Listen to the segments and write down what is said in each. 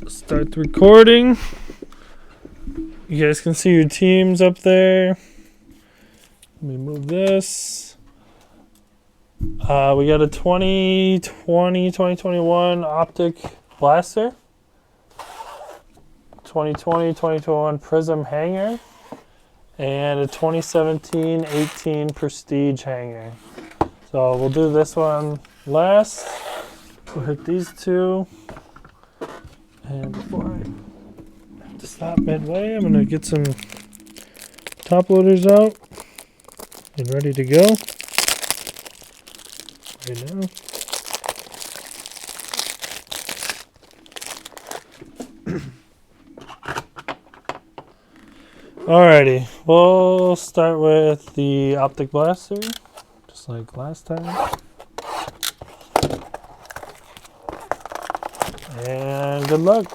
Start the recording. You guys can see your teams up there. Let me move this. We got a 2021 Optic Blaster. 2020-2021 Prizm hanger. And a 2017-18 Prestige hanger. So we'll do this one last. We'll hit these two. And before I have to stop midway, I'm going to get some top loaders out and ready to go right now. Alrighty, we'll start with the Optic Blaster, just like last time. And good luck.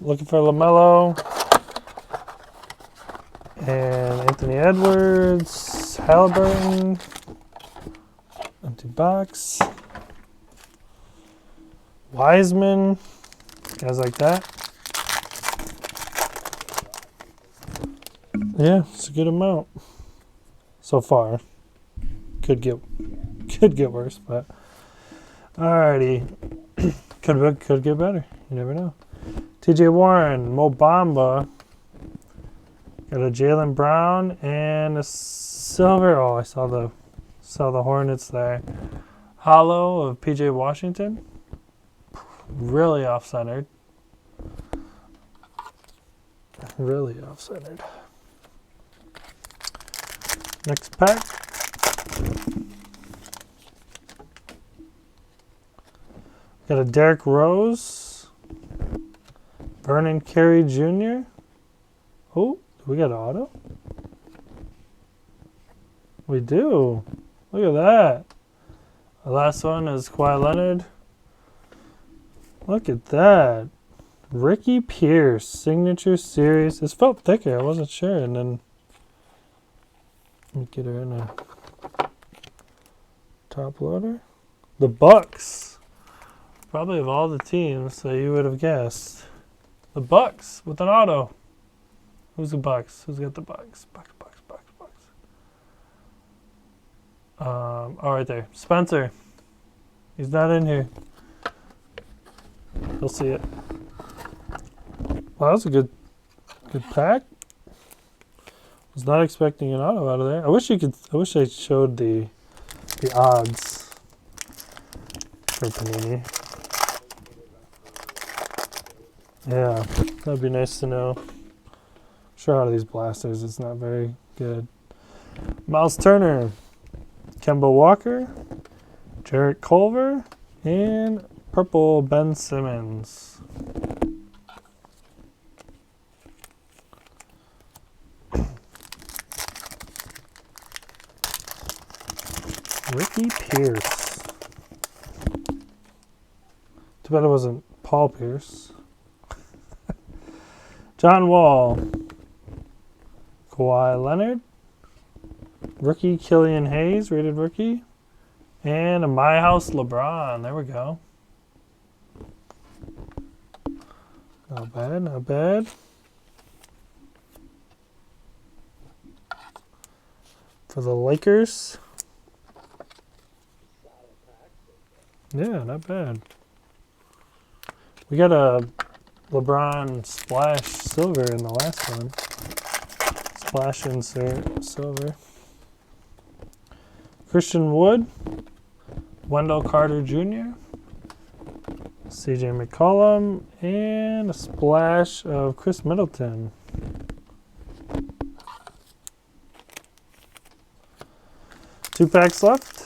Looking for LaMelo and Anthony Edwards, Halliburton, empty box, Wiseman, guys like that. Yeah, it's a good amount so far. Could get worse, but alrighty, could get better. You never know. TJ Warren, Mo Bamba, got a Jaylen Brown and a silver. Oh, I saw the Hornets there. Hollow of PJ Washington, really off-centered. Really off-centered. Next pack. Got a Derrick Rose, Vernon Carey Jr. Oh, we got an auto? We do. Look at that. The last one is Kawhi Leonard. Look at that. Ricky Pierce, signature series. This felt thicker. I wasn't sure. And then let me get her in a top loader. The Bucks. Probably of all the teams that you would have guessed. The Bucks with an auto. Who's the Bucks? Who's got the Bucks? Bucks. Oh, right there. Spencer. He's not in here. He'll see it. Well, that was a good pack. Was not expecting an auto out of there. I wish I showed the odds for Panini. Yeah, that'd be nice to know. I'm sure out of these blasters, it's not very good. Miles Turner, Kemba Walker, Jarrett Culver, and purple Ben Simmons. Ricky Pierce. Too bad it wasn't Paul Pierce. John Wall, Kawhi Leonard, rookie Killian Hayes, rated rookie, and a My House LeBron. There we go. Not bad, not bad. For the Lakers. Yeah, not bad. We got a LeBron splash silver in the last one. Splash insert silver. Christian Wood, Wendell Carter Jr., CJ McCollum, and a splash of Chris Middleton. Two packs left.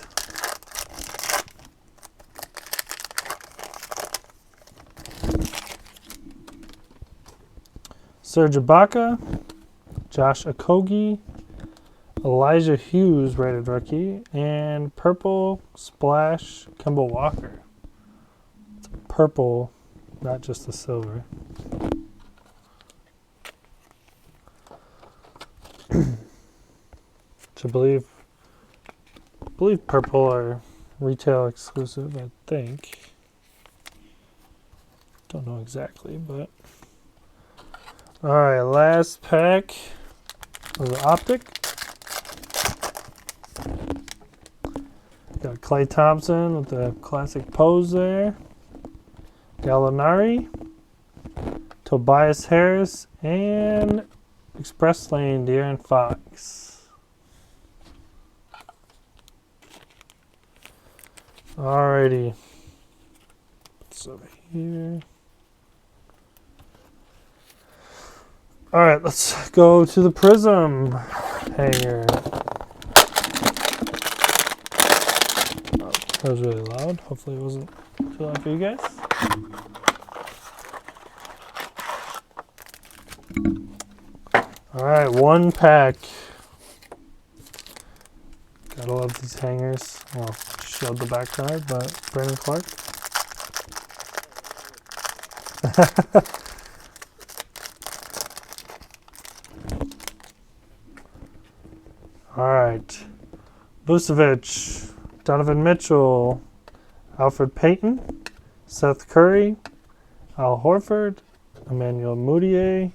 Serge Ibaka, Josh Okogie, Elijah Hughes, rated rookie, and purple splash Kemba Walker. It's purple, not just the silver. Which I believe purple are retail exclusive, I think. Don't know exactly, but. Alright, last pack of the Optic. Got Clay Thompson with the classic pose there. Gallinari. Tobias Harris. And Express Lane, De'Aaron Fox. Alrighty. It's over here. Alright, let's go to the Prizm hanger. Oh, that was really loud. Hopefully it wasn't too loud for you guys. Alright, one pack. Gotta love these hangers. Well, showed the back card, but Brandon Clark. Alright. Vucevic, Donovan Mitchell, Alfred Payton, Seth Curry, Al Horford, Emmanuel Mudiay,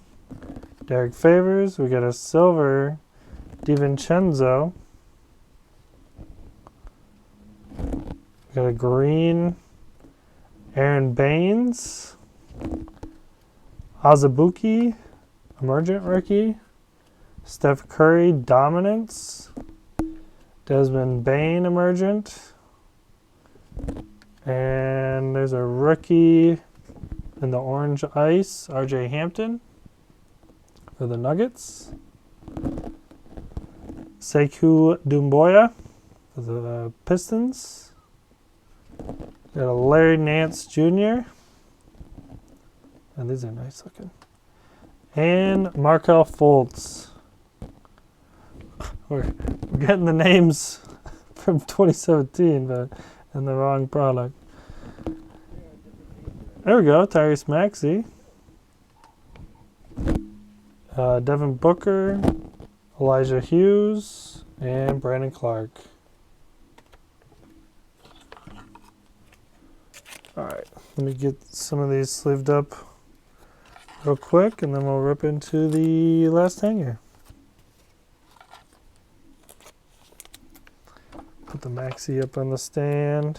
Derek Favors. We got a silver, DiVincenzo. We got a green, Aaron Baines, Azubuike, emergent rookie, Steph Curry, dominance, Desmond Bane, emergent, and there's a rookie in the orange ice, RJ Hampton for the Nuggets, Sekou Doumbouya for the Pistons, got a Larry Nance Jr., and these are nice looking, and Markelle Fultz. We're getting the names from 2017, but in the wrong product. There we go, Tyrese Maxey. Devin Booker, Elijah Hughes, and Brandon Clark. Alright, let me get some of these sleeved up real quick, and then we'll rip into the last hanger. Put the Maxi up on the stand.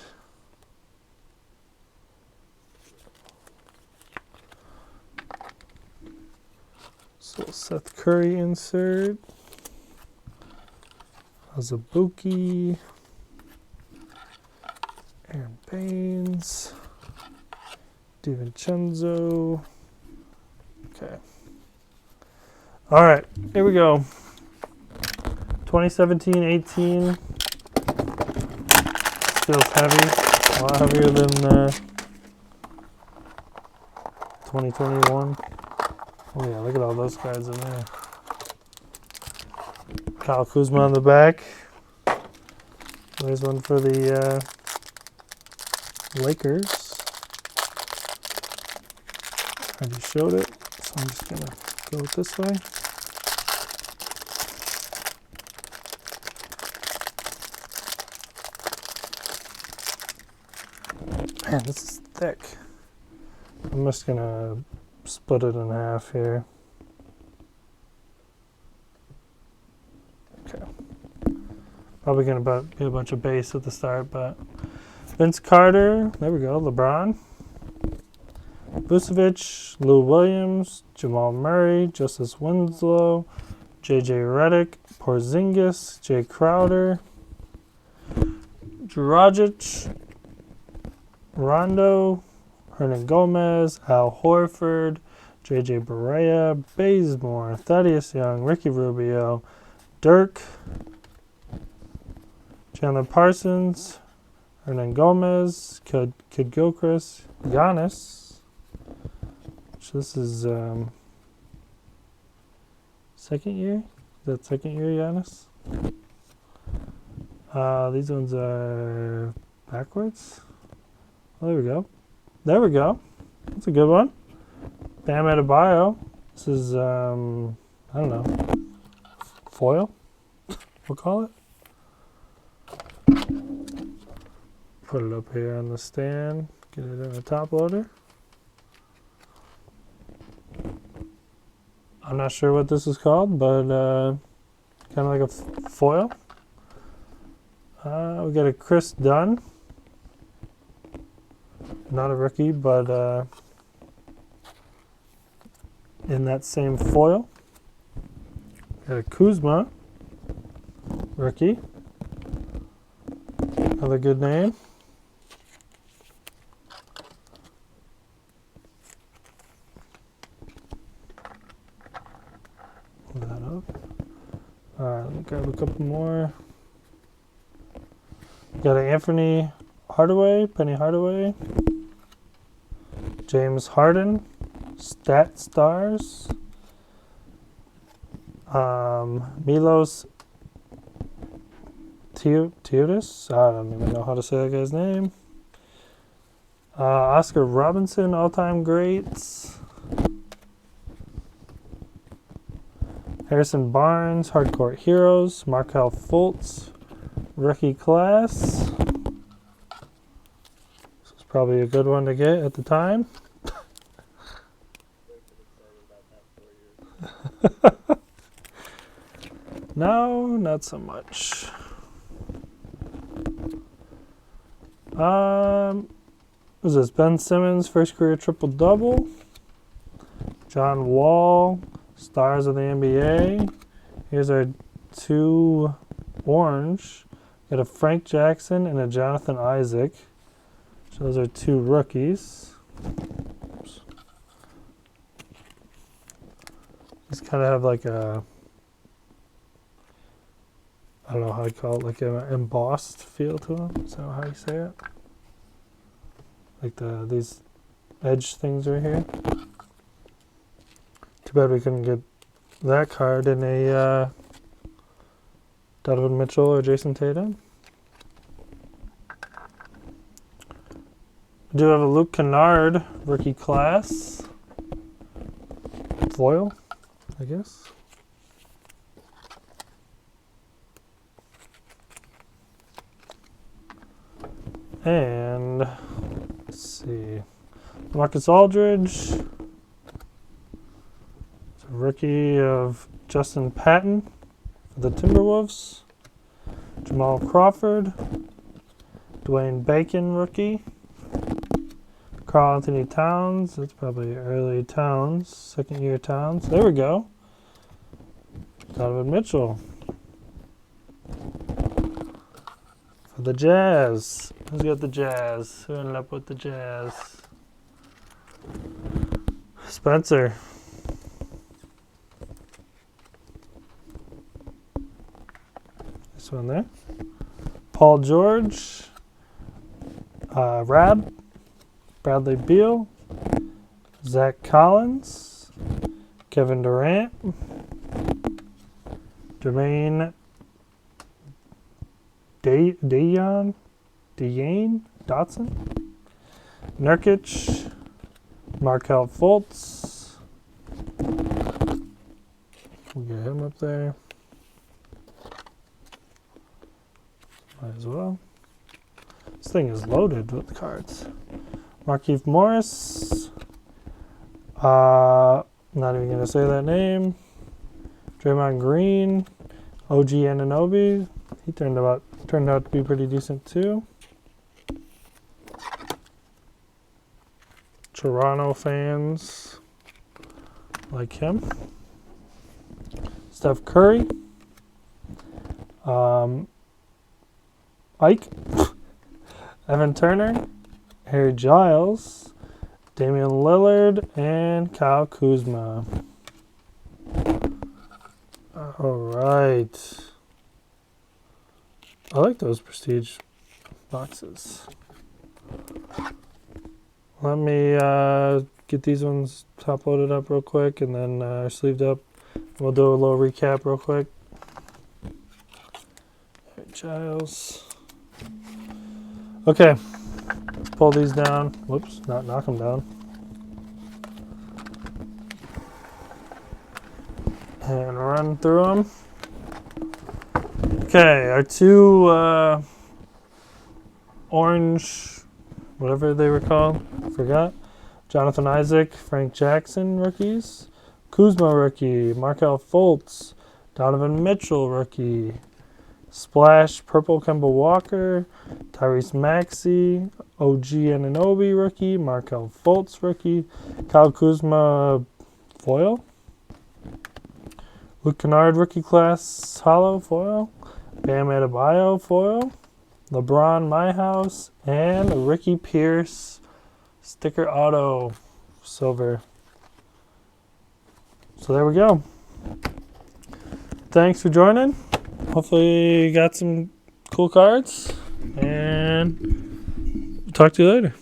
So Seth Curry insert. Azubuike. Aaron Baines. DiVincenzo. Okay. All right, here we go. 2017-18. Feels heavy, a lot heavier than 2021. Oh yeah, look at all those guys in there. Kyle Kuzma on the back. There's one for the Lakers. I just showed it, so I'm just gonna go it this way. Man, this is thick. I'm just gonna split it in half here. Okay. Probably gonna be a bunch of base at the start, but Vince Carter, there we go, LeBron. Vucevic, Lou Williams, Jamal Murray, Justice Winslow, JJ Redick, Porzingis, Jay Crowder, Dragic, Rondo, Hernan Gomez, Al Horford, JJ Barea, Bazemore, Thaddeus Young, Ricky Rubio, Dirk, Chandler Parsons, Hernan Gomez, Kid Gilchrist, Giannis. So this is second year? Is that second year Giannis? These ones are backwards. Oh, there we go. There we go. That's a good one. Bam Adebayo. This is, I don't know, foil? We'll call it. Put it up here on the stand. Get it in a top loader. I'm not sure what this is called, but kind of like a foil. We got a Chris Dunn. Not a rookie, but in that same foil. Got a Kuzma. Rookie. Another good name. Pull that up. Alright, let me grab a couple more. Got an Anthony Hardaway, Penny Hardaway. James Harden. Stat Stars. Milos Teotis. I don't even know how to say that guy's name. Oscar Robinson, all-time greats. Harrison Barnes, Hardcourt Heroes. Markelle Fultz, rookie class. This is probably a good one to get at the time. No, not so much. Who's this? Ben Simmons, first career triple-double. John Wall, stars of the NBA. Here's our two orange. Got a Frank Jackson and a Jonathan Isaac. So those are two rookies. Oops. These kind of have like a, I don't know how I call it, like an embossed feel to them. Is that how you say it? Like these edge things right here. Too bad we couldn't get that card in a Donovan Mitchell or Jason Tatum. We do have a Luke Kennard rookie class. Foil, I guess. And let's see, Marcus Aldridge, it's a rookie of Justin Patton for the Timberwolves. Jamal Crawford, Dwayne Bacon rookie. Karl Anthony Towns, that's probably early Towns, second year Towns. There we go. Donovan Mitchell. For the Jazz. Who's got the Jazz? Who ended up with the Jazz? Spencer. This one there. Paul George. Bradley Beal. Zach Collins. Kevin Durant. Jermaine Dayane Dotson. Nurkic. Markelle Fultz. We'll get him up there. Might as well. This thing is loaded with cards. Markieff Morris. Not even going to say that name. Draymond Green. OG Anunoby. He turned out to be pretty decent too. Toronto fans like him. Steph Curry. Ike. Evan Turner. Harry Giles. Damian Lillard. And Kyle Kuzma. All right. I like those prestige boxes. Let me get these ones top loaded up real quick and then sleeved up. We'll do a little recap real quick. All right, Giles. Okay, let's pull these down. Whoops, not knock them down. And run through them. Okay, our two orange, whatever they were called, forgot. Jonathan Isaac, Frank Jackson rookies. Kuzma rookie. Markelle Fultz. Donovan Mitchell rookie. Splash purple Kemba Walker. Tyrese Maxey. OG Anunoby rookie. Markelle Fultz rookie. Kyle Kuzma foil. Luke Kennard rookie class hollow foil. Bam Adebayo foil. LeBron My House. And Ricky Pierce sticker auto silver. So there we go. Thanks for joining. Hopefully you got some cool cards. And talk to you later.